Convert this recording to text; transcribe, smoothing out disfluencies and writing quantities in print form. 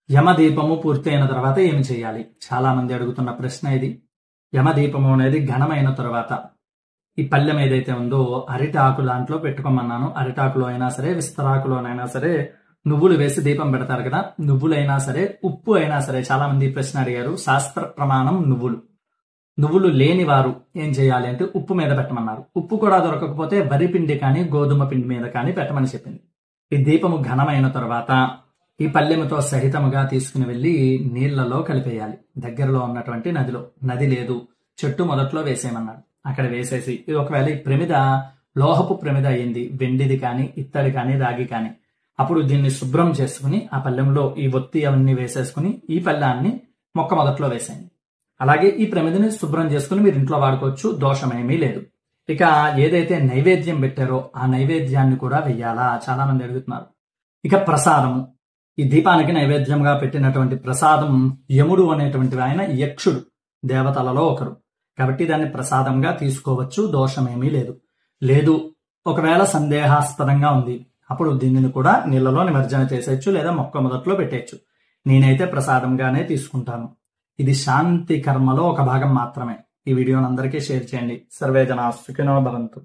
యమదీపము పూర్తయిన తర్వాత ఏమి చేయాలి? చాలా మంది అడుగుతున్న ప్రశ్న ఇది. యమదీపము అనేది ఘనమైన తర్వాత ఈ పళ్ళెం ఏదైతే ఉందో అరిటాకు దాంట్లో పెట్టుకోమన్నాను. అరిటాకులో అయినా సరే, విస్తరాకులోనైనా సరే నువ్వులు వేసి దీపం పెడతారు కదా, నువ్వులైనా సరే, ఉప్పు అయినా సరే. చాలా మంది ప్రశ్న అడిగారు. శాస్త్ర ప్రమాణం నువ్వులు లేని వారు ఏం చేయాలి అంటే ఉప్పు మీద పెట్టమన్నారు. ఉప్పు కూడా దొరకకపోతే వరి పిండి కానీ గోధుమ పిండి మీద కానీ పెట్టమని చెప్పింది. ఈ దీపము ఘనమైన తర్వాత ఈ పల్లెముతో సహితముగా తీసుకుని వెళ్లి నీళ్లలో కలిపేయాలి. దగ్గరలో ఉన్నటువంటి నదిలో. నది లేదు, చెట్టు మొదట్లో వేసేయమన్నాడు. అక్కడ వేసేసి ఒకవేళ ఈ ప్రమిద లోహపు ప్రమిద అయింది, వెండిది కానీ, ఇత్తడి కానీ, రాగి కానీ, అప్పుడు దీన్ని శుభ్రం చేసుకుని ఆ పల్లెంలో ఈ ఒత్తి అవన్నీ వేసేసుకుని ఈ పళ్ళాన్ని మొక్క మొదట్లో వేసేయండి. అలాగే ఈ ప్రమిదని శుభ్రం చేసుకుని మీరు ఇంట్లో వాడుకోవచ్చు, దోషమేమీ లేదు. ఇక ఏదైతే నైవేద్యం పెట్టారో ఆ నైవేద్యాన్ని కూడా వెయ్యాలా? చాలా మంది అడుగుతున్నారు. ఇక ప్రసాదము, ఈ దీపానికి నైవేద్యంగా పెట్టినటువంటి ప్రసాదం యముడు అనేటువంటి ఆయన యక్షుడు, దేవతలలో ఒకరు. కాబట్టి దాన్ని ప్రసాదంగా తీసుకోవచ్చు, దోషమేమీ లేదు. ఒకవేళ సందేహాస్పదంగా ఉంది, అప్పుడు దీనిని కూడా నీళ్లలో నిమజ్జన చేసేయచ్చు, లేదా మొక్క మొదట్లో పెట్టేయచ్చు. నేనైతే ప్రసాదంగానే తీసుకుంటాను. ఇది శాంతి కర్మలో ఒక భాగం మాత్రమే. ఈ వీడియోని అందరికీ షేర్ చేయండి. సర్వే జనా సుఖినో భవంతు.